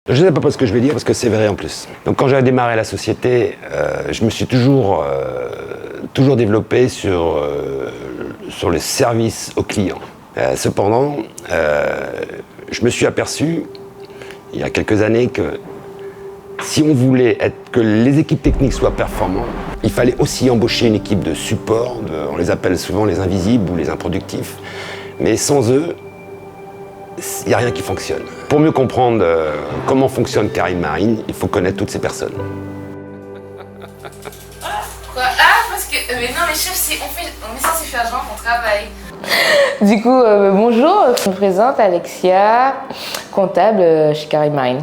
Je ne sais pas ce que je vais dire parce que c'est vrai en plus. Donc quand j'ai démarré la société, je me suis toujours développé sur les services aux clients. Cependant, je me suis aperçu il y a quelques années que si on voulait que les équipes techniques soient performantes, il fallait aussi embaucher une équipe de support, on les appelle souvent les invisibles ou les improductifs, mais sans eux, il n'y a rien qui fonctionne. Pour mieux comprendre comment fonctionne Karim Marine, il faut connaître toutes ces personnes. Quoi? Ah, parce que... mais non, mais chef, on est censé faire genre qu'on travaille. Du coup, bonjour, je me présente Alexia, comptable chez Karim Marine.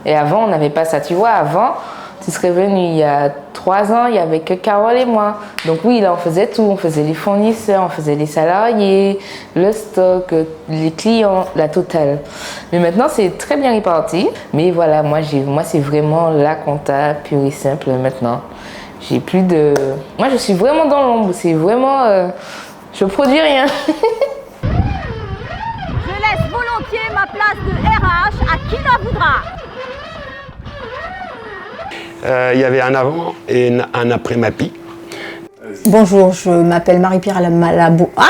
Et avant, on n'avait pas ça, tu vois, avant, tu serais venu il y a 3 ans, il n'y avait que Carole et moi. Donc oui, là, on faisait tout, on faisait les fournisseurs, on faisait les salariés, le stock, les clients, la totale. Mais maintenant, c'est très bien réparti. Mais voilà, moi, c'est vraiment la compta pure et simple maintenant. J'ai plus de... Moi, je suis vraiment dans l'ombre, c'est vraiment... je produis rien. Je laisse volontiers ma place de RH à qui la voudra. Il y avait un avant et un après Mappy. Bonjour, je m'appelle Marie-Pierre Labourreau. Ah,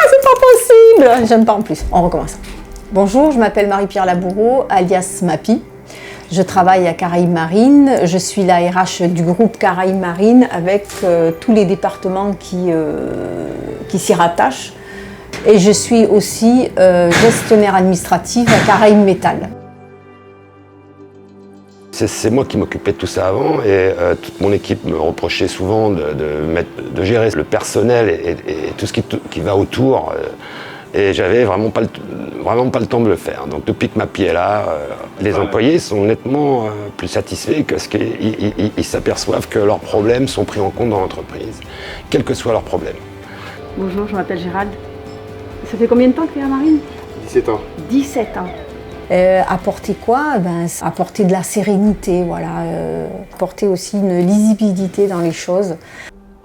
c'est pas possible! J'aime pas en plus. On recommence. Bonjour, je m'appelle Marie-Pierre Labourreau, alias Mappy. Je travaille à Caraïbes Marine. Je suis la RH du groupe Caraïbes Marine avec tous les départements qui s'y rattachent. Et je suis aussi gestionnaire administrative à Caraïbes Métal. C'est moi qui m'occupais de tout ça avant et toute mon équipe me reprochait souvent de gérer le personnel et tout ce qui va autour. Et j'avais vraiment pas le temps de le faire. Donc depuis que Mappy est là, les employés sont nettement plus satisfaits parce qu'ils s'aperçoivent que leurs problèmes sont pris en compte dans l'entreprise, quels que soient leurs problèmes. Bonjour, je m'appelle Gérald. Ça fait combien de temps que tu es à Marine? 17 ans. 17 ans. Apporter quoi? Apporter de la sérénité, voilà. Apporter aussi une lisibilité dans les choses.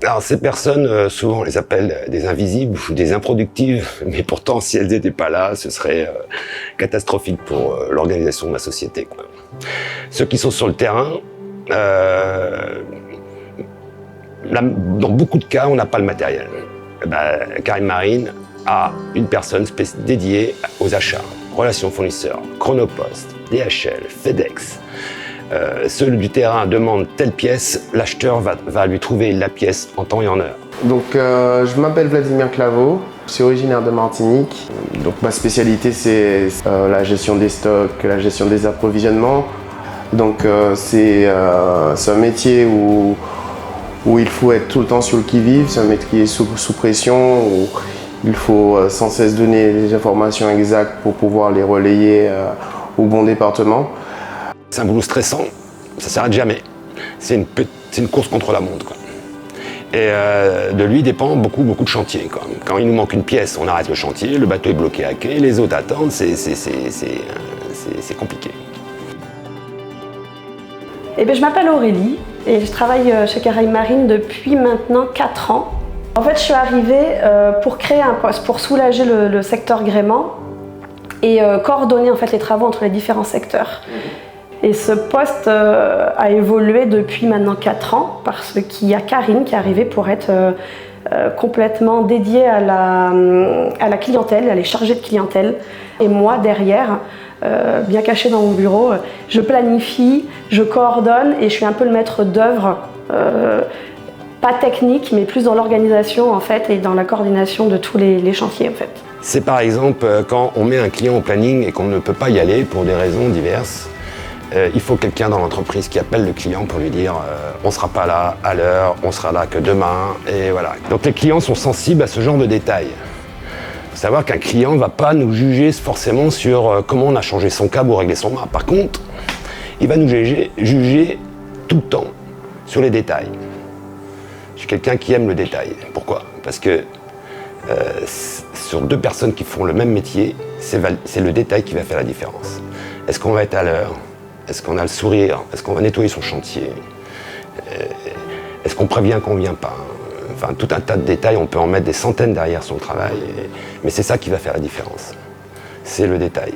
Alors ces personnes, souvent on les appelle des invisibles ou des improductives, mais pourtant si elles n'étaient pas là, ce serait catastrophique pour l'organisation de la société, quoi. Ceux qui sont sur le terrain, dans beaucoup de cas, on n'a pas le matériel. Karim Marine a une personne dédiée aux achats, relations fournisseurs, Chronopost, DHL, FedEx. Ceux du terrain demandent telle pièce, l'acheteur va lui trouver la pièce en temps et en heure. Donc je m'appelle Vladimir Claveau, je suis originaire de Martinique. Donc ma spécialité c'est la gestion des stocks, la gestion des approvisionnements. Donc c'est un métier où il faut être tout le temps sur le qui-vive, c'est un métier qui est sous pression, où il faut sans cesse donner les informations exactes pour pouvoir les relayer au bon département. C'est un boulot stressant, ça ne s'arrête jamais. C'est une course contre la montre, quoi. Et de lui dépend beaucoup de chantiers, quoi. Quand il nous manque une pièce, on arrête le chantier, le bateau est bloqué à quai, les autres attendent, c'est compliqué. Je m'appelle Aurélie et je travaille chez Caraïbes Marine depuis maintenant 4 ans. En fait, je suis arrivée pour créer un poste, pour soulager le secteur gréement et coordonner en fait, les travaux entre les différents secteurs. Et ce poste a évolué depuis maintenant 4 ans parce qu'il y a Karine qui est arrivée pour être complètement dédiée à la clientèle, elle est chargée de clientèle. Et moi derrière, bien caché dans mon bureau, je planifie, je coordonne et je suis un peu le maître d'œuvre, pas technique mais plus dans l'organisation en fait et dans la coordination de tous les chantiers en fait. C'est par exemple quand on met un client au planning et qu'on ne peut pas y aller pour des raisons diverses. Il faut quelqu'un dans l'entreprise qui appelle le client pour lui dire on ne sera pas là à l'heure, on sera là que demain, et voilà. Donc les clients sont sensibles à ce genre de détails. Il faut savoir qu'un client ne va pas nous juger forcément sur comment on a changé son câble ou réglé son mât. Par contre, il va nous juger tout le temps sur les détails. Je suis quelqu'un qui aime le détail. Pourquoi? Parce que sur 2 personnes qui font le même métier, c'est le détail qui va faire la différence. Est-ce qu'on va être à l'heure? Est-ce qu'on a le sourire? Est-ce qu'on va nettoyer son chantier? Est-ce qu'on prévient qu'on ne vient pas? Enfin, tout un tas de détails, on peut en mettre des centaines derrière son travail, mais c'est ça qui va faire la différence. C'est le détail.